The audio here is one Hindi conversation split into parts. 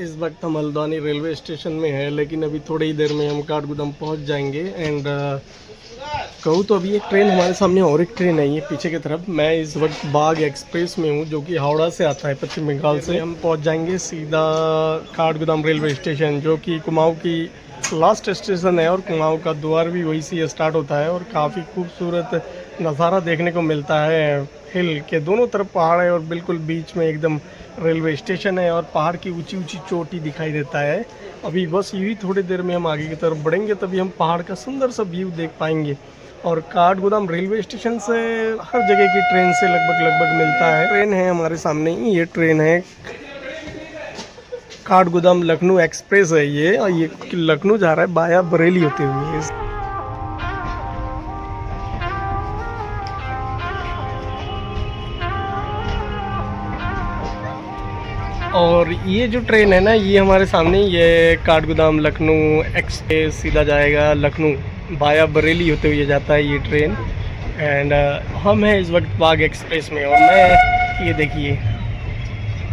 इस वक्त हम हल्द्वानी रेलवे स्टेशन में है, लेकिन अभी थोड़ी ही देर में हम काठगोदाम पहुंच जाएंगे। एंड कहूँ तो अभी एक ट्रेन हमारे सामने और एक ट्रेन आई है पीछे की तरफ। मैं इस वक्त बाग एक्सप्रेस में हूँ जो कि हावड़ा से आता है, पश्चिम बंगाल से। हम पहुँच जाएंगे सीधा काठगोदाम रेलवे स्टेशन, जो कि कुमाऊँ की लास्ट स्टेशन है और कुमाऊँ का द्वार भी वहीं से स्टार्ट होता है। और काफ़ी खूबसूरत नज़ारा देखने को मिलता है। हिल के दोनों तरफ पहाड़ है और बिल्कुल बीच में एकदम रेलवे स्टेशन है और पहाड़ की ऊंची ऊंची चोटी दिखाई देता है। अभी बस यही थोड़ी देर में हम आगे की तरफ बढ़ेंगे, तभी हम पहाड़ का सुंदर सा व्यू देख पाएंगे। और काठगोदाम रेलवे स्टेशन से हर जगह की ट्रेन से लगभग मिलता है। ट्रेन है हमारे सामने ही, ये ट्रेन है काठगोदाम लखनऊ एक्सप्रेस है ये, और ये लखनऊ जा रहा है बाया बरेली होते हुए। और ये जो ट्रेन है ना, ये हमारे सामने, ये काठगोदाम लखनऊ एक्सप्रेस सीधा जाएगा लखनऊ बाया बरेली होते हुए जाता है ये ट्रेन। एंड हम हैं इस वक्त बाग एक्सप्रेस में। और मैं ये देखिए,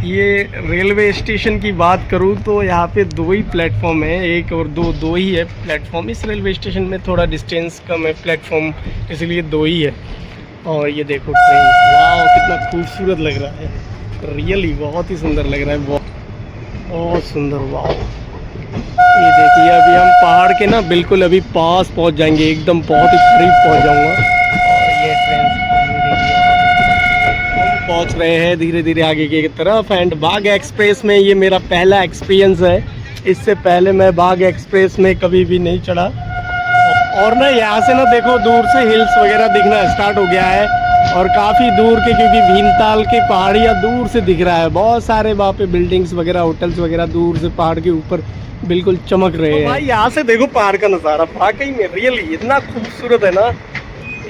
ये रेलवे स्टेशन की बात करूँ तो यहाँ पे दो ही प्लेटफॉर्म है, एक और दो ही है प्लेटफॉर्म। इस रेलवे स्टेशन में थोड़ा डिस्टेंस कम है प्लेटफॉर्म, इसलिए दो ही है। और ये देखो ट्रेन, वाह कितना खूबसूरत लग रहा है, रियली बहुत ही सुंदर लग रहा है, बहुत सुंदर। वाह, ये देखिए अभी हम पहाड़ के ना बिल्कुल अभी पास पहुंच जाएंगे, एकदम बहुत ही करीब पहुंच जाऊंगा। और ये ट्रेन हम पहुंच रहे हैं धीरे धीरे आगे की तरफ। एंड बाग एक्सप्रेस में ये मेरा पहला एक्सपीरियंस है, इससे पहले मैं बाग एक्सप्रेस में कभी भी नहीं चढ़ा। और ना यहाँ से ना देखो दूर से हिल्स वगैरह दिखना स्टार्ट हो गया है, और काफ़ी दूर के, क्योंकि भीमताल के पहाड़ियाँ दूर से दिख रहा है। बहुत सारे वहाँ पे बिल्डिंग्स वगैरह, होटल्स वगैरह दूर से पहाड़ के ऊपर बिल्कुल चमक रहे हैं। भाई यहाँ से देखो पहाड़ का नज़ारा, वाकई में रियली इतना खूबसूरत है ना,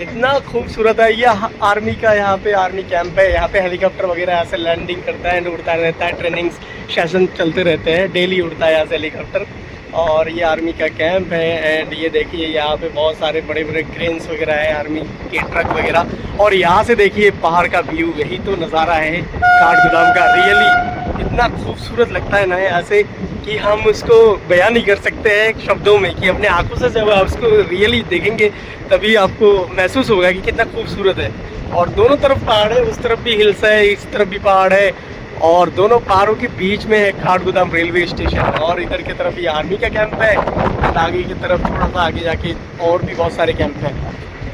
इतना खूबसूरत है। ये आर्मी का यहाँ पे आर्मी कैंप है, यहाँ पे हेलीकॉप्टर वगैरह यहाँ से लैंडिंग करता है, उड़ता रहता है, ट्रेनिंग सेशन चलते रहते हैं, डेली उड़ता है यहाँ से हेलीकॉप्टर। और ये आर्मी का कैंप है। एंड ये देखिए यहाँ पे बहुत सारे बड़े बड़े क्रेन्स वगैरह है, आर्मी के ट्रक वगैरह। और यहाँ से देखिए पहाड़ का व्यू, यही तो नज़ारा है काठगोदाम का। रियली इतना खूबसूरत लगता है ना ऐसे कि हम उसको बयान नहीं कर सकते हैं शब्दों में, कि अपने आंखों से जब आप उसको रियली देखेंगे तभी आपको महसूस होगा कि कितना खूबसूरत है। और दोनों तरफ पहाड़ है, उस तरफ भी हिल्स है, इस तरफ भी पहाड़ है, और दोनों पहाड़ों के बीच में है काठगोदाम रेलवे स्टेशन। और इधर की तरफ ये आर्मी का कैंप है, और आगे की तरफ थोड़ा सा आगे जाके और भी बहुत सारे कैंप हैं।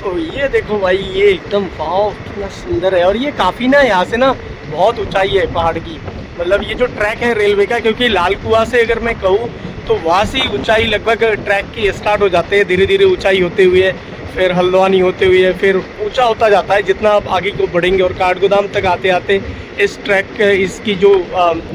तो ये देखो भाई, ये एकदम वाव कितना सुंदर है। और ये काफ़ी ना यहाँ से ना बहुत ऊंचाई है पहाड़ की, मतलब ये जो ट्रैक है रेलवे का, क्योंकि लाल कुआं से अगर मैं कहूँ तो वहाँ से ऊंचाई लगभग ट्रैक की स्टार्ट हो जाते हैं, धीरे धीरे ऊंचाई होते हुए फिर हल्द्वानी होते हुए फिर ऊंचा होता जाता है जितना आप आगे को बढ़ेंगे। और काठगोदाम तक आते आते इस ट्रैक इसकी जो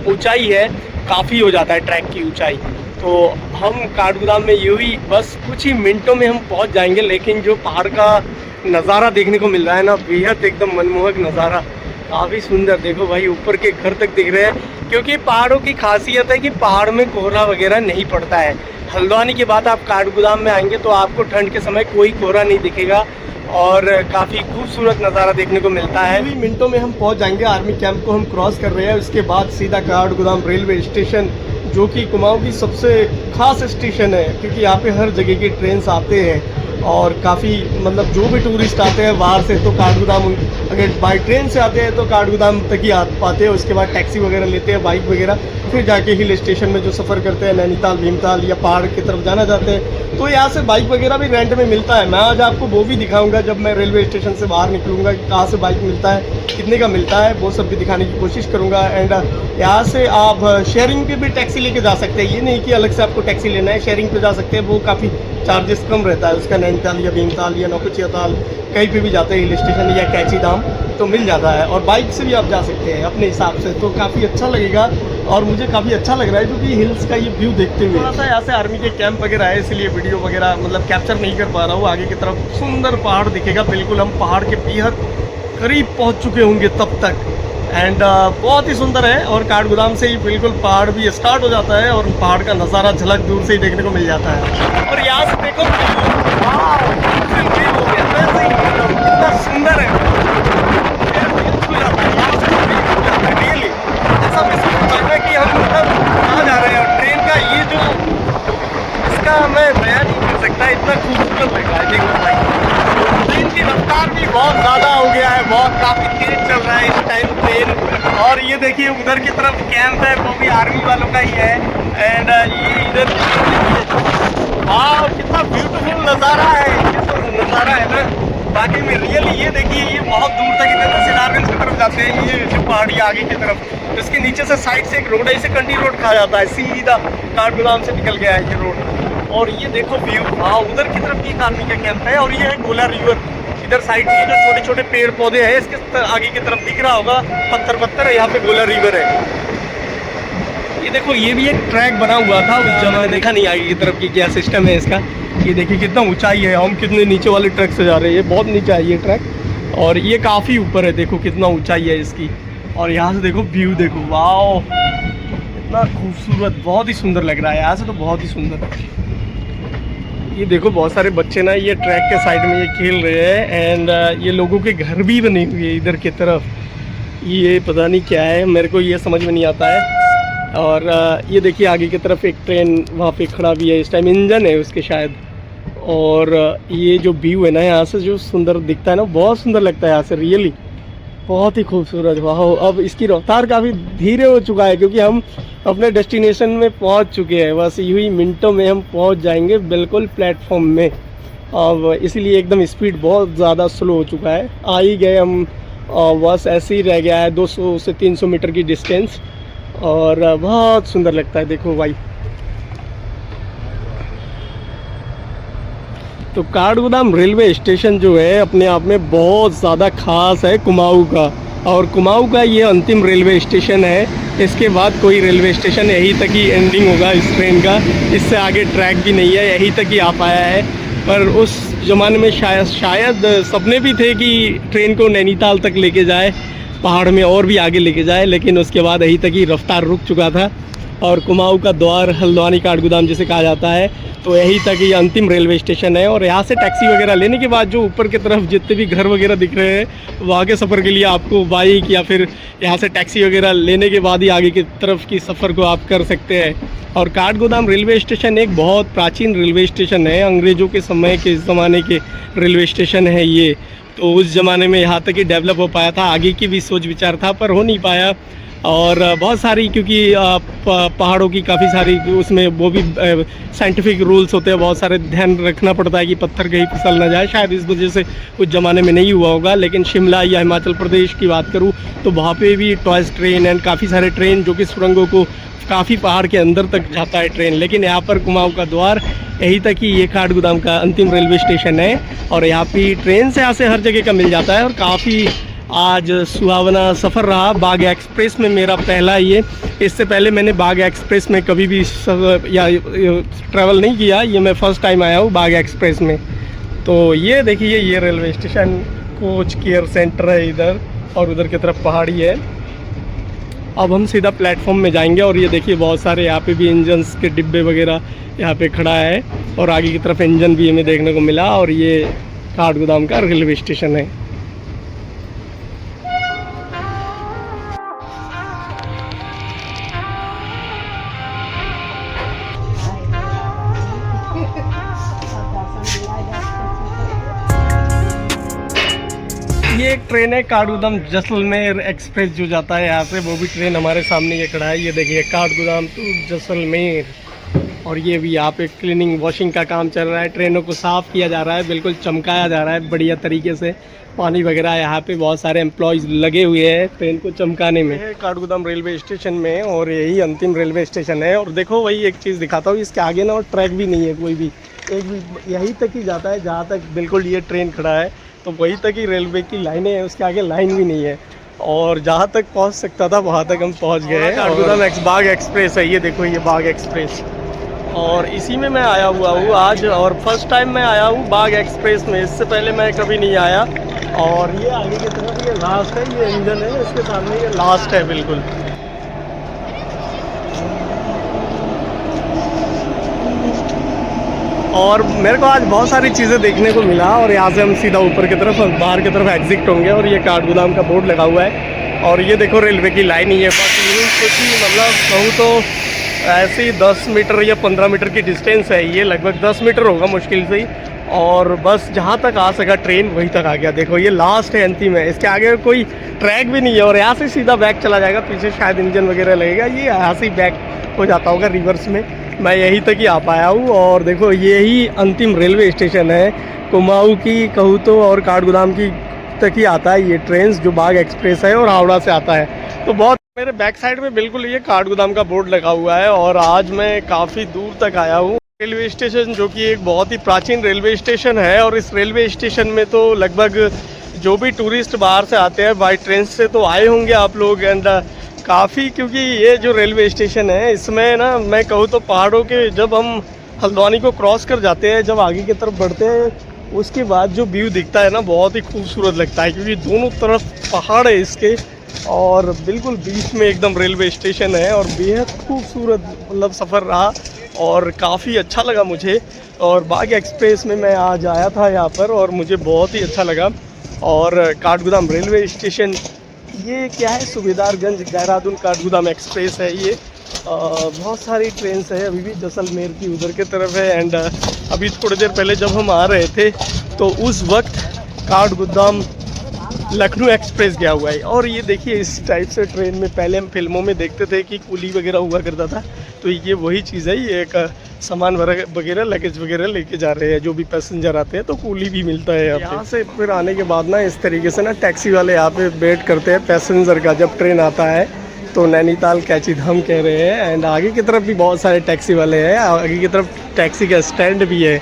ऊंचाई है काफ़ी हो जाता है, ट्रैक की ऊंचाई। तो हम काठगोदाम में यूँ ही बस कुछ ही मिनटों में हम पहुंच जाएंगे, लेकिन जो पहाड़ का नज़ारा देखने को मिल रहा है ना, बेहद एकदम मनमोहक नज़ारा, काफ़ी सुंदर। देखो भाई ऊपर के घर तक दिख रहे हैं, क्योंकि पहाड़ों की खासियत है कि पहाड़ में कोहरा वगैरह नहीं पड़ता है। हल्द्वानी के बाद आप काठगोदाम में आएंगे तो आपको ठंड के समय कोई कोहरा नहीं दिखेगा और काफ़ी खूबसूरत नज़ारा देखने को मिलता है। अभी मिनटों में हम पहुंच जाएंगे, आर्मी कैंप को हम क्रॉस कर रहे हैं। उसके बाद सीधा काठगोदाम रेलवे स्टेशन, जो कि कुमाऊँ की सबसे खास स्टेशन है, क्योंकि यहाँ पे हर जगह की ट्रेन आते हैं और काफ़ी मतलब जो भी टूरिस्ट आते हैं बाहर से तो काठगोदाम, अगर बाई ट्रेन से आते हैं तो काठगोदाम तक ही आ पाते हैं। उसके बाद टैक्सी वगैरह लेते हैं, बाइक वगैरह, फिर जाके हिल स्टेशन में जो सफ़र करते हैं, नैनीताल, भीमताल या पहाड़ की तरफ जाना चाहते हैं तो यहाँ से बाइक वगैरह भी रेंट में मिलता है। मैं आज आपको वो भी दिखाऊंगा जब मैं रेलवे स्टेशन से बाहर निकलूँगा कि कहाँ से बाइक मिलता है, कितने का मिलता है, वो सब भी दिखाने की कोशिश करूँगा। एंड यहाँ से आप शेयरिंग पे भी टैक्सी लेके जा सकते हैं, ये नहीं कि अलग से आपको टैक्सी लेना है, शेयरिंग पे जा सकते हैं, वो काफ़ी चार्जेस कम रहता है उसका। नैनीताल या भीमताल या नौकुचियाताल कहीं पे भी जाते हैं हिल स्टेशन या कैची धाम तो मिल जाता है। और बाइक से भी आप जा सकते हैं अपने हिसाब से, तो काफ़ी अच्छा लगेगा। और मुझे काफ़ी अच्छा लग रहा है क्योंकि हिल्स का ये व्यू देखते हुए। थोड़ा सा यहाँ से आर्मी के कैंप वगैरह है, इसलिए वीडियो वगैरह मतलब कैप्चर नहीं कर पा रहा हूँ। आगे की तरफ सुंदर पहाड़ दिखेगा, बिल्कुल हम पहाड़ के बेहद करीब पहुँच चुके होंगे तब तक। एंड बहुत ही सुंदर है। और काठगोदाम से ही बिल्कुल पहाड़ भी स्टार्ट हो जाता है और पहाड़ का नज़ारा झलक दूर से ही देखने को मिल जाता है। और यहाँ से देखो कितना सुंदर है, ऐसा महसूस होता है कि हम मतलब कहाँ जा रहे हैं। ट्रेन की रफ्तार भी बहुत ज़्यादा हो गया है, बहुत काफ़ी तेज चल रहा है इस टाइम ट्रेन। और ये देखिए उधर की तरफ कैंप है, वो भी आर्मी वालों का ही है। एंड ये इधर वाह कितना ब्यूटीफुल नज़ारा है, ये तो नज़ारा है ना बाकी में रियली। ये देखिए ये बहुत दूर तक इधर सिलारगंज की तरफ जाते हैं, ये जो पहाड़ी आगे की तरफ, इसके नीचे से साइड से एक रोड है, इसे कंटी रोड कहा जाता है, सीधा काठगोदाम से निकल गया है ये रोड। और ये देखो व्यू, हाँ उधर की तरफ एक आर्मी का कैंप है। और ये है गोला रिवर, इधर साइड में जो छोटे छोटे पेड़ पौधे हैं इसके आगे की तरफ दिख रहा होगा, पत्थर है, यहाँ पे गोला रिवर है। ये देखो ये भी एक ट्रैक बना हुआ था उस जगह, देखा नहीं आगे की तरफ की क्या सिस्टम है इसका। ये देखिए कितना ऊंचाई है, हम कितने नीचे वाले ट्रैक से जा रहे हैं, ये बहुत नीचे है ये ट्रैक और ये काफ़ी ऊपर है, देखो कितना ऊंचाई है इसकी। और यहाँ से देखो व्यू देखो, वाओ इतना खूबसूरत, बहुत ही सुंदर लग रहा है यहाँ से तो, बहुत ही सुंदर। ये देखो बहुत सारे बच्चे ना ये ट्रैक के साइड में ये खेल रहे हैं। एंड ये लोगों के घर भी बने हुए हैं इधर की तरफ, ये पता नहीं क्या है, मेरे को ये समझ में नहीं आता है। और ये देखिए आगे की तरफ एक ट्रेन वहाँ पे खड़ा भी है, इस टाइम इंजन है उसके शायद। और ये जो व्यू है ना यहाँ से जो सुंदर दिखता है ना, बहुत सुंदर लगता है यहाँ से, रियली बहुत ही खूबसूरत। वाह अब इसकी रफ्तार काफ़ी धीरे हो चुका है क्योंकि हम अपने डेस्टिनेशन में पहुँच चुके हैं, बस यूँ ही मिनटों में हम पहुँच जाएंगे बिल्कुल प्लेटफॉर्म में। अब इसीलिए एकदम स्पीड बहुत ज़्यादा स्लो हो चुका है, आ ही गए हम, बस ऐसे ही रह गया है 200 से 300 मीटर की डिस्टेंस। और बहुत सुंदर लगता है देखो भाई। तो काठगोदाम रेलवे स्टेशन जो है अपने आप में बहुत ज़्यादा खास है कुमाऊँ का, और कुमाऊँ का ये अंतिम रेलवे स्टेशन है। इसके बाद कोई रेलवे स्टेशन यहीं तक ही एंडिंग होगा इस ट्रेन का, इससे आगे ट्रैक भी नहीं है, यहीं तक ही आ पाया है। पर उस ज़माने में शायद सपने भी थे कि ट्रेन को नैनीताल तक लेके जाए, पहाड़ में और भी आगे लेके जाए, लेकिन उसके बाद यहीं तक ही रफ्तार रुक चुका था। और कुमाऊँ का द्वार हल्द्वानी काठगोदाम जिसे कहा जाता है, तो यहीं तक ये अंतिम रेलवे स्टेशन है। और यहाँ से टैक्सी वगैरह लेने के बाद जो ऊपर की तरफ जितने भी घर वगैरह दिख रहे हैं, वहाँ के सफ़र के लिए आपको बाइक या फिर यहाँ से टैक्सी वगैरह लेने के बाद ही आगे की तरफ की सफ़र को आप कर सकते हैं। और काठगोदाम रेलवे स्टेशन एक बहुत प्राचीन रेलवे स्टेशन है, अंग्रेज़ों के समय के ज़माने के रेलवे स्टेशन है ये। तो उस ज़माने में यहाँ तक ही डेवलप हो पाया था, आगे की भी सोच विचार था पर हो नहीं पाया। और बहुत सारी क्योंकि पहाड़ों की काफ़ी सारी उसमें वो भी साइंटिफिक रूल्स होते हैं, बहुत सारे ध्यान रखना पड़ता है कि पत्थर कहीं फिसल ना जाए, शायद इस वजह से उस ज़माने में नहीं हुआ होगा। लेकिन शिमला या हिमाचल प्रदेश की बात करूँ तो वहाँ पे भी टॉयज़ ट्रेन एंड काफ़ी सारे ट्रेन जो कि सुरंगों को काफ़ी पहाड़ के अंदर तक जाता है ट्रेन। लेकिन यहाँ पर कुमाऊँ का द्वार यहीं तक ही ये काठगोदाम का अंतिम रेलवे स्टेशन है। और यहाँ पे ट्रेन से यहाँ से हर जगह का मिल जाता है। और काफ़ी आज सुहावना सफ़र रहा बाग एक्सप्रेस में मेरा पहला ये, इससे पहले मैंने बाग एक्सप्रेस में कभी भी ट्रैवल नहीं किया, ये मैं फ़र्स्ट टाइम आया हूँ बाग एक्सप्रेस में। तो ये देखिए ये railway station coach care centre है इधर, और उधर की तरफ पहाड़ी है। अब हम सीधा प्लेटफॉर्म में जाएंगे। और ये देखिए बहुत सारे यहाँ पे भी इंजन्स के डिब्बे वगैरह यहाँ पे खड़ा है, और आगे की तरफ इंजन भी हमें देखने को मिला। और ये काठगोदाम का रेलवे स्टेशन है। ये एक ट्रेन है काठगोदाम जैसलमेर एक्सप्रेस जो जाता है यहाँ से, वो भी ट्रेन हमारे सामने ये खड़ा है। ये देखिए काठगोदाम टू जैसलमेर। और ये भी यहाँ पे क्लीनिंग वॉशिंग का काम चल रहा है, ट्रेनों को साफ़ किया जा रहा है, बिल्कुल चमकाया जा रहा है बढ़िया तरीके से। पानी वगैरह यहाँ पे बहुत सारे एम्प्लॉयज़ लगे हुए हैं ट्रेन को चमकाने में। काठगोदाम रेलवे स्टेशन में, और यही अंतिम रेलवे स्टेशन है। और देखो वही एक चीज़ दिखाता हूँ, इसके आगे ना और ट्रैक भी नहीं है कोई भी, एक भी, यहीं तक ही जाता है जहाँ तक बिल्कुल ये ट्रेन खड़ा है, तो वहीं तक ही रेलवे की लाइनें हैं, उसके आगे लाइन भी नहीं है। और जहाँ तक पहुँच सकता था वहाँ तक हम पहुँच गए। काठगोदाम बाग एक्सप्रेस है, ये देखो ये बाग एक्सप्रेस, और इसी में मैं आया हुआ हूँ आज, और फर्स्ट टाइम मैं आया हूँ बाग एक्सप्रेस में, इससे पहले मैं कभी नहीं आया। और ये आगे की तरफ ये लास्ट है, ये इंजन है, इसके सामने ये लास्ट है बिल्कुल। और मेरे को आज बहुत सारी चीज़ें देखने को मिला। और यहाँ से हम सीधा ऊपर की तरफ बाहर की तरफ एग्जिट होंगे, और ये काठगोदाम का बोर्ड लगा हुआ है। और ये देखो रेलवे की लाइन ही है, बस कुछ ही मतलब कहूँ तो ऐसे ही 10 मीटर या 15 मीटर की डिस्टेंस है, ये लगभग 10 मीटर होगा मुश्किल से ही। और बस जहाँ तक आ सका ट्रेन वहीं तक आ गया। देखो ये लास्ट है, अंतिम है, इसके आगे कोई ट्रैक भी नहीं है और यहाँ से सीधा बैक चला जाएगा। पीछे शायद इंजन वगैरह लगेगा, ये यहाँ से बैक हो जाता होगा रिवर्स में। मैं यहीं तक ही आ पाया हूँ और देखो यही अंतिम रेलवे स्टेशन है कुमाऊँ की कहूँ तो, और काठगोदाम की तक ही आता है ये ट्रेन जो बाग एक्सप्रेस है और हावड़ा से आता है। तो बहुत मेरे बैक साइड में बिल्कुल ये काठगोदाम का बोर्ड लगा हुआ है और आज मैं काफ़ी दूर तक आया हूँ। रेलवे स्टेशन जो कि एक बहुत ही प्राचीन रेलवे स्टेशन है और इस रेलवे स्टेशन में तो लगभग जो भी टूरिस्ट बाहर से आते हैं बाई ट्रेन से तो आए होंगे आप लोग। एंड काफ़ी, क्योंकि ये जो रेलवे स्टेशन है इसमें ना मैं कहूँ तो पहाड़ों के, जब हम हल्द्वानी को क्रॉस कर जाते हैं, जब आगे की तरफ बढ़ते हैं, उसके बाद जो व्यू दिखता है ना बहुत ही खूबसूरत लगता है, क्योंकि दोनों तरफ पहाड़ है इसके और बिल्कुल बीच में एकदम रेलवे स्टेशन है और बेहद खूबसूरत मतलब सफ़र रहा और काफ़ी अच्छा लगा मुझे। और बाग एक्सप्रेस में मैं आज आया था यहाँ पर और मुझे बहुत ही अच्छा लगा। और काठगोदाम रेलवे स्टेशन ये क्या है, सुबेदारगंज देहरादून काठगोदाम एक्सप्रेस है ये। बहुत सारी ट्रेन है, अभी भी जैसलमेर की उधर की तरफ है। एंड अभी थोड़ी देर पहले जब हम आ रहे थे तो उस वक्त काठगोदाम लखनऊ एक्सप्रेस गया हुआ है। और ये देखिए इस टाइप से ट्रेन में पहले हम फिल्मों में देखते थे कि कूली वगैरह हुआ करता था, तो ये वही चीज़ है। ये एक सामान वगैरह लगेज वगैरह लेके जा रहे हैं जो भी पैसेंजर आते हैं, तो कूली भी मिलता है यहाँ से। फिर आने के बाद ना इस तरीके से ना टैक्सी वाले यहाँ पे वेट करते हैं पैसेंजर का, जब ट्रेन आता है तो नैनीताल कैचीधाम कह रहे हैं। एंड आगे की तरफ भी बहुत सारे टैक्सी वाले हैं, आगे की तरफ टैक्सी का स्टैंड भी है,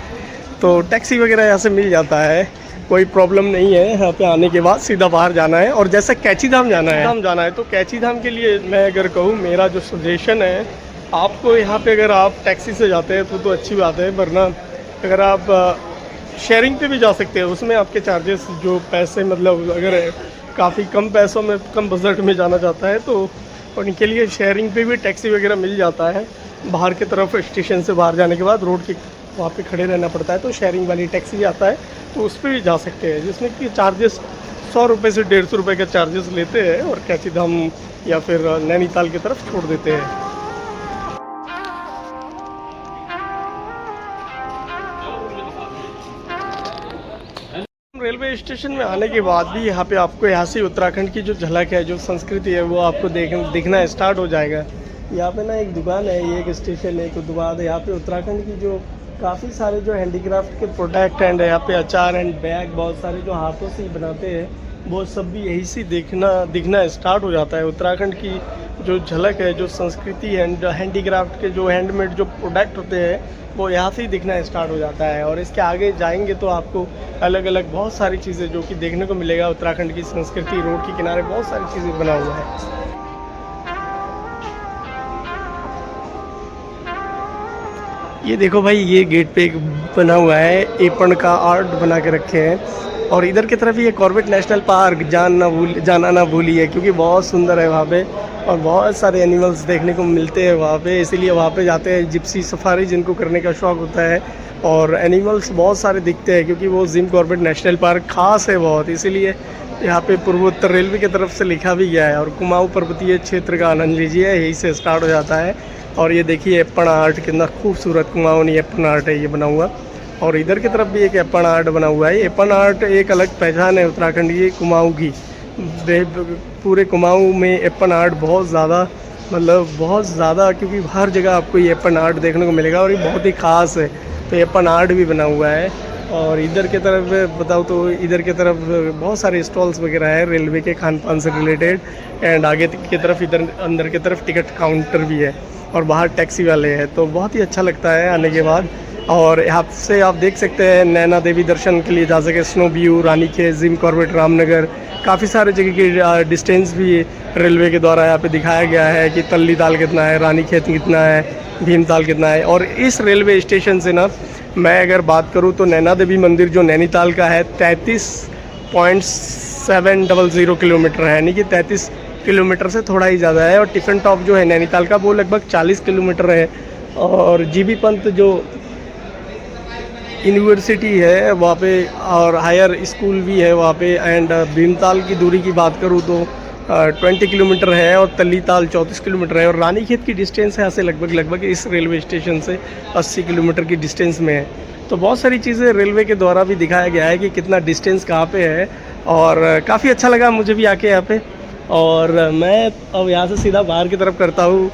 तो टैक्सी वगैरह यहाँ से मिल जाता है, कोई प्रॉब्लम नहीं है। यहाँ पे आने के बाद सीधा बाहर जाना है और जैसे कैचीधाम जाना है तो कैचीधाम के लिए मैं अगर कहूँ मेरा जो सजेशन है आपको, यहाँ पे अगर आप टैक्सी से जाते हैं तो अच्छी बात है, वरना अगर आप शेयरिंग पे भी जा सकते हैं, उसमें आपके चार्जेस जो पैसे मतलब अगर काफ़ी कम पैसों में कम बजट में जाना चाहता है तो उनके लिए शेयरिंग पे भी टैक्सी वगैरह मिल जाता है। बाहर की तरफ स्टेशन से बाहर जाने के बाद रोड के वहाँ पे खड़े रहना पड़ता है, तो शेयरिंग वाली टैक्सी आता है तो उस पर भी जा सकते हैं, जिसमें कि चार्जेस 100 रुपये से 150 रुपये के चार्जेस लेते हैं और कैचीधाम या फिर नैनीताल की तरफ छोड़ देते हैं। रेलवे स्टेशन में आने के बाद भी यहाँ पे आपको यहाँ से उत्तराखंड की जो झलक है, जो संस्कृति है, वो आपको दिखना स्टार्ट हो जाएगा। यहाँ पे ना एक दुकान है, ये एक स्टेशन है, एक दुकान है यहाँ पे उत्तराखंड की जो काफ़ी सारे जो हैंडीक्राफ्ट के प्रोडक्ट एंड यहाँ पे अचार एंड बैग बहुत सारे जो हाथों से ही बनाते हैं, वो सब भी यही से दिखना स्टार्ट हो जाता है। उत्तराखंड की जो झलक है, जो संस्कृति एंड हैंडीक्राफ्ट के जो हैंडमेड जो प्रोडक्ट होते हैं, वो यहाँ से ही दिखना स्टार्ट हो जाता है। और इसके आगे जाएंगे तो आपको अलग अलग बहुत सारी चीज़ें जो कि देखने को मिलेगा। उत्तराखंड की संस्कृति, रोड के किनारे बहुत सारी चीज़ें बना हुआ है। ये देखो भाई, ये गेट पे एक बना हुआ है, एपन का आर्ट बना के रखे हैं। और इधर की तरफ ये कॉर्बेट नेशनल पार्क जाना ना भूलिए, क्योंकि बहुत सुंदर है वहाँ पे और बहुत सारे एनिमल्स देखने को मिलते हैं वहाँ पे, इसीलिए वहाँ पे जाते हैं। जिप्सी सफारी जिनको करने का शौक़ होता है, और एनिमल्स बहुत सारे दिखते हैं क्योंकि वो जिम कॉर्बेट नेशनल पार्क खास है बहुत, इसीलिए यहाँ पे पूर्वोत्तर रेलवे की तरफ से लिखा भी गया है। और कुमाऊँ पर्वतीय क्षेत्र का आनंद लीजिए, यहीं से स्टार्ट हो जाता है। और ये देखिए एप्पन आर्ट कितना खूबसूरत कुमाऊँ नहीं एप्पन आर्ट है ये बना हुआ। और इधर की तरफ भी एक एप्पन आर्ट बना हुआ है। एप्पन आर्ट एक अलग पहचान है उत्तराखंड की कुमाऊँ की। पूरे कुमाऊँ में एप्पन आर्ट बहुत ज़्यादा, मतलब बहुत ज़्यादा, क्योंकि हर जगह आपको ये एप्पन आर्ट देखने को मिलेगा और ये बहुत ही ख़ास है। तो एप्पन आर्ट भी बना हुआ है। और इधर की तरफ बताऊँ तो इधर की तरफ बहुत सारे स्टॉल्स वगैरह है रेलवे के खान पान से रिलेटेड। एंड आगे की तरफ इधर अंदर की तरफ टिकट काउंटर भी है और बाहर टैक्सी वाले हैं, तो बहुत ही अच्छा लगता है आने के बाद। और यहाँ से आप देख सकते हैं नैना देवी दर्शन के लिए जा सके, snow view, Ranikhet, Jim Corbett, Ramnagar, काफ़ी सारे जगह की डिस्टेंस भी रेलवे के द्वारा यहाँ पे दिखाया गया है कि तल्ली ताल कितना है, रानीखेत कितना है, भीमताल कितना है। और इस रेलवे स्टेशन से ना मैं अगर बात करूँ तो नैना देवी मंदिर जो नैनीताल का है 33.700 किलोमीटर है, यानी कि 33 किलोमीटर से थोड़ा ही ज़्यादा है। और टिफिन टॉप जो है नैनीताल का वो लगभग 40 किलोमीटर है। और जीबी पंत जो यूनिवर्सिटी है वहाँ पे और हायर स्कूल भी है वहाँ पे। एंड भीमताल की दूरी की बात करूँ तो 20 किलोमीटर है और तल्लीताल 34 किलोमीटर है। और रानीखेत की डिस्टेंस है यहाँ से लगभग इस रेलवे स्टेशन से 80 किलोमीटर की डिस्टेंस में है। तो बहुत सारी चीज़ें रेलवे के द्वारा भी दिखाया गया है कि कितना डिस्टेंस कहाँ पे है, और काफ़ी अच्छा लगा मुझे भी आके यहाँ पे। और मैं अब यहाँ से सीधा बाहर की तरफ करता हूँ,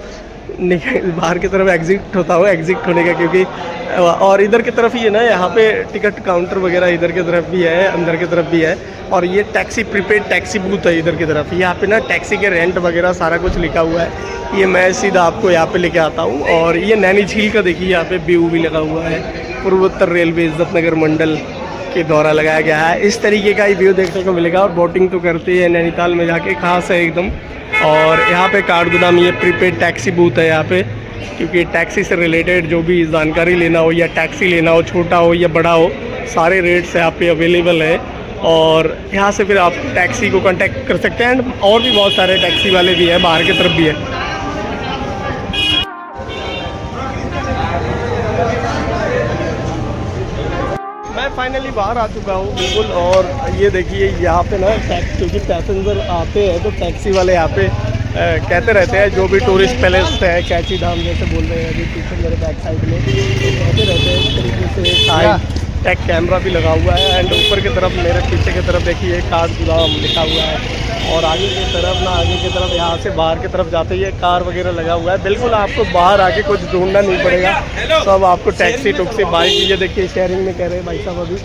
बाहर की तरफ एग्ज़िट होता हूँ, एग्ज़िट होने का, क्योंकि और इधर की तरफ ही है ना, यहाँ पे टिकट काउंटर वगैरह इधर की तरफ भी है, अंदर की तरफ भी है। और ये टैक्सी प्रीपेड टैक्सी बूथ है इधर की तरफ। यहाँ पे ना टैक्सी के रेंट वगैरह सारा कुछ लिखा हुआ है। ये मैं सीधा आपको यहाँ पे लेके आता हूँ। और ये नैनी झील का देखिए यहाँ पे व्यू भी लगा हुआ है, पूर्वोत्तर रेलवे इज्जतनगर मंडल के द्वारा लगाया गया है। इस तरीके का ही व्यू देखने को मिलेगा। और बोटिंग तो करते हैं नैनीताल में जाके, खास है एकदम। और यहाँ पे काठगोदाम, ये प्रीपेड टैक्सी बूथ है यहाँ पे, क्योंकि टैक्सी से रिलेटेड जो भी जानकारी लेना हो या टैक्सी लेना हो, छोटा हो या बड़ा हो, सारे रेट्स यहाँ पे अवेलेबल है। और यहाँ से फिर आप टैक्सी को कांटेक्ट कर सकते हैं। एंड और भी बहुत सारे टैक्सी वाले भी हैं, बाहर की तरफ भी है। मैं फाइनली बाहर आ चुका हूँ बिल्कुल। और ये देखिए यहाँ पे ना टैक्सी, क्योंकि पैसेंजर आते हैं तो टैक्सी वाले यहाँ पे कहते रहते हैं, जो भी टूरिस्ट पैलेस है, कैची धाम जैसे बोल रहे हैं अभी पीछे मेरे बैक साइड में, तो कहते रहते हैं इस तरीके से। साइड टैग कैमरा भी लगा हुआ है। एंड ऊपर की तरफ मेरे पीछे की तरफ देखिए काठगोदाम लिखा हुआ है। और आगे की तरफ ना, आगे की तरफ यहाँ से बाहर की तरफ जाते ही कार वगैरह लगा हुआ है। बिल्कुल आपको बाहर आके कुछ ढूंढना नहीं पड़ेगा, सब आपको टैक्सी टुक्सी बाइक, ये देखिए शेयरिंग में कह रहे हैं भाई साहब, अभी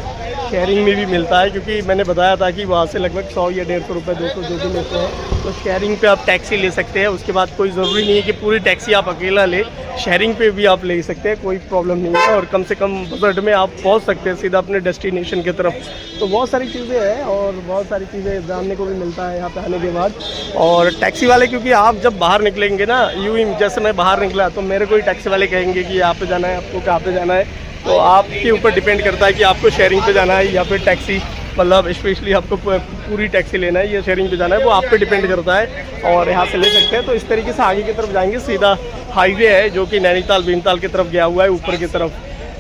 शेयरिंग में भी मिलता है। क्योंकि मैंने बताया था कि वहाँ से लगभग 100 या 150 रुपये 200 जो भी लेते हैं, तो शेयरिंग पे आप टैक्सी ले सकते हैं। उसके बाद कोई ज़रूरी नहीं है कि पूरी टैक्सी आप अकेला ले, शेयरिंग पे भी आप ले सकते हैं, कोई प्रॉब्लम नहीं है। और कम से कम बजट में आप पहुँच सकते हैं सीधा अपने डेस्टिनेशन की तरफ। तो बहुत सारी चीज़ें हैं और बहुत सारी चीज़ें जानने को भी मिलता है यहाँ पे आने के बाद। और टैक्सी वाले, क्योंकि आप जब बाहर निकलेंगे ना, यूँ ही जैसे मैं बाहर निकला तो मेरे को ही टैक्सी वाले कहेंगे कि यहाँ पे जाना है, आपको कहाँ पे जाना है। तो आपके ऊपर डिपेंड करता है कि आपको शेयरिंग पे जाना है या फिर टैक्सी, मतलब स्पेशली आपको पूरी टैक्सी लेना है या शेयरिंग पे जाना है, वो आप पे डिपेंड करता है। और यहाँ से ले सकते हैं। तो इस तरीके से आगे की तरफ जाएंगे, सीधा हाईवे है जो कि नैनीताल भीमताल की तरफ गया हुआ है ऊपर की तरफ,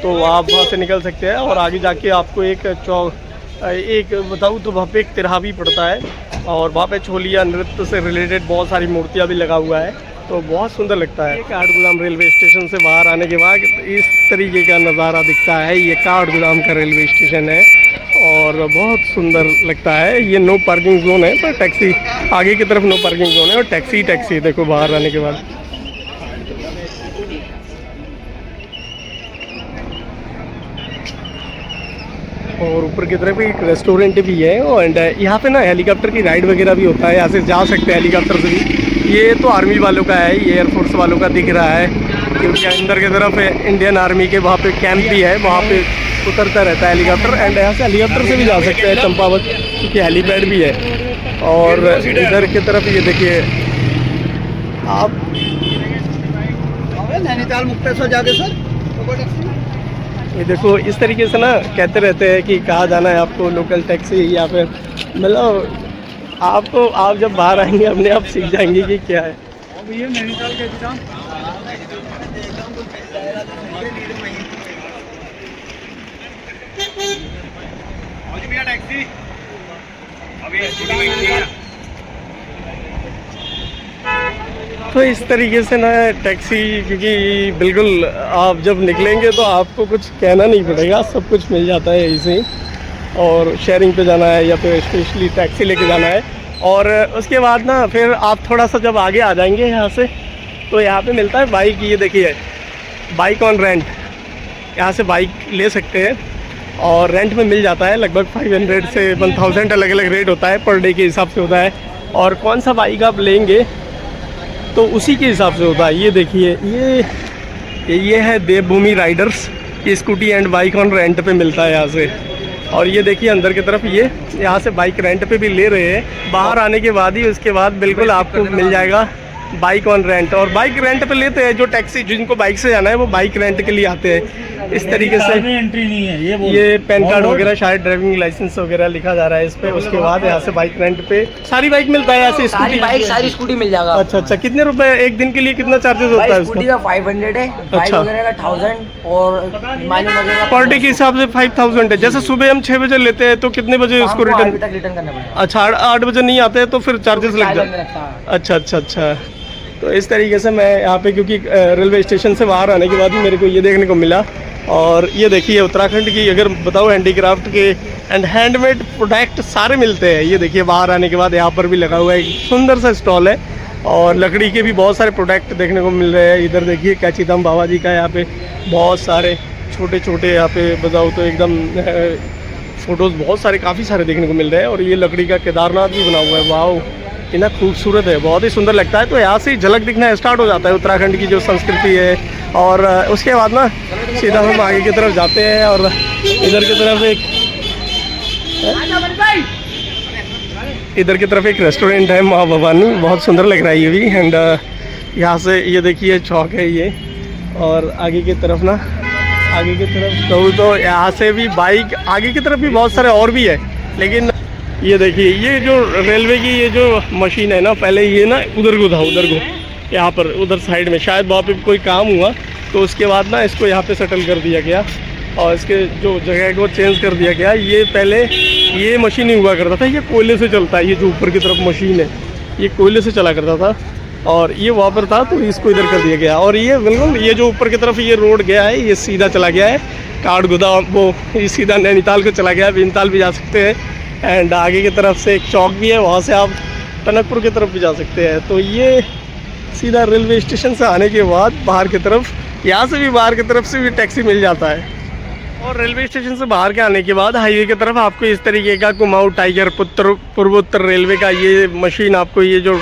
तो आप वहाँ से निकल सकते हैं। और आगे जाके आपको एक बताऊँ तो वहाँ पे एक तिरहा भी पड़ता है, और वहाँ पे छोलिया नृत्य से रिलेटेड बहुत सारी मूर्तियाँ भी लगा हुआ है, तो बहुत सुंदर लगता है। काठगोदाम रेलवे स्टेशन से बाहर आने के बाद इस तरीके का नज़ारा दिखता है। ये काठगोदाम का रेलवे स्टेशन है और बहुत सुंदर लगता है। ये नो पार्किंग जोन है, पर टैक्सी आगे की तरफ नो पार्किंग जोन है, और टैक्सी देखो बाहर आने के बाद। और ऊपर की तरफ एक रेस्टोरेंट भी है। एंड यहाँ पे ना हेलीकॉप्टर की राइड वगैरह भी होता है, यहाँ से जा सकते हैं हेलीकॉप्टर से भी। ये तो आर्मी वालों का है, ये एयरफोर्स वालों का दिख रहा है, क्योंकि अंदर की तरफ इंडियन आर्मी के वहाँ पे कैंप भी है, वहाँ पे उतरता रहता है हेलीकॉप्टर। एंड यहाँ से हेलीकॉप्टर से भी जा सकते हैं चंपावत, क्योंकि हेलीपैड भी है। और इधर की तरफ ये देखिए आप नैनीताल मुक्तेश्वर जाके सर, ये देखो इस तरीके से ना कहते रहते हैं कि कहाँ जाना है आपको, लोकल टैक्सी या फिर, मतलब आपको, आप जब बाहर आएंगे अपने आप सीख जाएंगे कि क्या है। अब ये नैनीताल के एग्जाम टैक्सी तो इस तरीके से ना टैक्सी, क्योंकि बिल्कुल आप जब निकलेंगे तो आपको कुछ कहना नहीं पड़ेगा, सब कुछ मिल जाता है यहीं से। और शेयरिंग पे जाना है या फिर स्पेशली टैक्सी लेके जाना है। और उसके बाद ना फिर आप थोड़ा सा जब आगे आ जाएंगे यहाँ से, तो यहाँ पे मिलता है बाइक। ये देखिए बाइक ऑन रेंट, यहाँ से बाइक ले सकते हैं और रेंट में मिल जाता है। लगभग 500 से 1000 अलग अलग रेट होता है, पर डे के हिसाब से होता है। और कौन सा बाइक आप लेंगे तो उसी के हिसाब से होता है। ये देखिए ये है देवभूमि राइडर्स, ये scooty and bike on rent पे मिलता है यहाँ से। और ये देखिए अंदर की तरफ ये यहाँ से बाइक रेंट पे भी ले रहे हैं। बाहर आने के बाद ही उसके बाद बिल्कुल आपको मिल जाएगा बाइक ऑन रेंट। और बाइक रेंट पे लेते हैं जो टैक्सी, जिनको बाइक से जाना है वो बाइक रेंट के लिए आते हैं। इस तरीके से एंट्री नहीं है, ये पैन कार्ड वगैरह, शायद ड्राइविंग लाइसेंस वगैरह लिखा जा रहा है इस पे। उसके बाद यहाँ से बाइक रेंट पे सारी बाइक मिलता है, ऐसे सारी स्कूटी मिल जाएगा। अच्छा, कितने रुपए एक दिन के लिए, कितना चार्जेस होता है स्कूटी का 500 है, बाइक वगैरह का 1000 और माइलेज वगैरह पर डे के हिसाब से 5000 है। जैसे सुबह हम 6 बजे लेते हैं तो कितने बजे उसको रिटर्न करना पड़ेगा। अच्छा, 8 बजे नहीं आते हैं तो फिर चार्जेस लग जाते हैं। अच्छा, तो इस तरीके से मैं यहाँ पे, क्योंकि रेलवे स्टेशन से बाहर आने के बाद ही मेरे को ये देखने को मिला। और ये देखिए उत्तराखंड की अगर बताओ हैंडीक्राफ्ट के एंड हैंडमेड प्रोडक्ट सारे मिलते हैं। ये देखिए बाहर आने के बाद यहाँ पर भी लगा हुआ है, एक सुंदर सा स्टॉल है और लकड़ी के भी बहुत सारे प्रोडक्ट देखने को मिल रहे हैं। इधर देखिए कैचीधाम बाबा जी का यहाँ पे बहुत सारे छोटे छोटे यहाँ पे बताओ तो एकदम फ़ोटोज़ बहुत सारे काफ़ी सारे देखने को मिल रहे हैं। और ये लकड़ी का केदारनाथ भी बना हुआ है, वाओ इतना खूबसूरत है, बहुत ही सुंदर लगता है। तो यहाँ से झलक दिखना स्टार्ट हो जाता है उत्तराखंड की जो संस्कृति है। और उसके बाद ना सीधा हम आगे की तरफ जाते हैं और इधर की तरफ एक रेस्टोरेंट है माँ भवानी, बहुत सुंदर लग रहा है ये भी। एंड यहाँ से ये देखिए चौक है ये, और आगे की तरफ कहूँ तो यहाँ से भी बाइक आगे की तरफ भी बहुत सारे और भी है। लेकिन ये देखिए ये जो रेलवे की ये जो मशीन है ना, पहले ये ना उधर को था, यहाँ पर उधर साइड में शायद वहाँ पे कोई काम हुआ तो उसके बाद ना इसको यहाँ पे सेटल कर दिया गया और इसके जो जगह को चेंज कर दिया गया। ये पहले ये मशीन ही हुआ करता था, ये कोयले से चलता है। ये जो ऊपर की तरफ मशीन है ये कोयले से चला करता था और ये वहाँ पर था तो इसको इधर कर दिया गया। और ये बिल्कुल ये जो ऊपर की तरफ ये रोड गया है ये सीधा चला गया है काठगोदाम, वो ये सीधा नैनीताल को चला गया है, भीमताल भी जा सकते हैं। एंड आगे की तरफ से एक चौक भी है, वहाँ से आप टनकपुर की तरफ भी जा सकते हैं। तो ये सीधा रेलवे स्टेशन से आने के बाद बाहर की तरफ, यहाँ से भी बाहर की तरफ से भी टैक्सी मिल जाता है। और रेलवे स्टेशन से बाहर के आने के बाद हाईवे की तरफ आपको इस तरीके का कुमाऊं टाइगर पूर्वोत्तर रेलवे का ये मशीन, आपको ये जो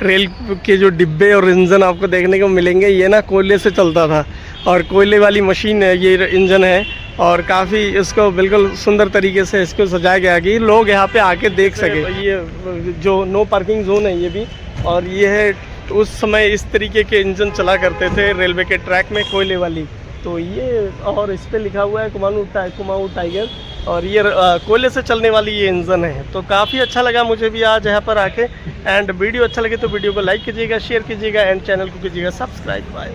रेल के जो डिब्बे और इंजन आपको देखने को मिलेंगे। ये ना कोयले से चलता था और कोयले वाली मशीन है, ये इंजन है। और काफ़ी इसको बिल्कुल सुंदर तरीके से इसको सजाया गया कि लोग यहाँ पे आके देख सके। ये जो नो पार्किंग जोन है ये भी, और ये है उस समय इस तरीके के इंजन चला करते थे रेलवे के ट्रैक में कोयले वाली। तो ये और इस पर लिखा हुआ है कुमाऊं टाइगर, और ये कोयले से चलने वाली ये इंजन है। तो काफ़ी अच्छा लगा मुझे भी आज यहाँ पर आके। एंड वीडियो अच्छा लगे तो वीडियो को लाइक कीजिएगा, शेयर कीजिएगा एंड चैनल को कीजिएगा सब्सक्राइब। बाय।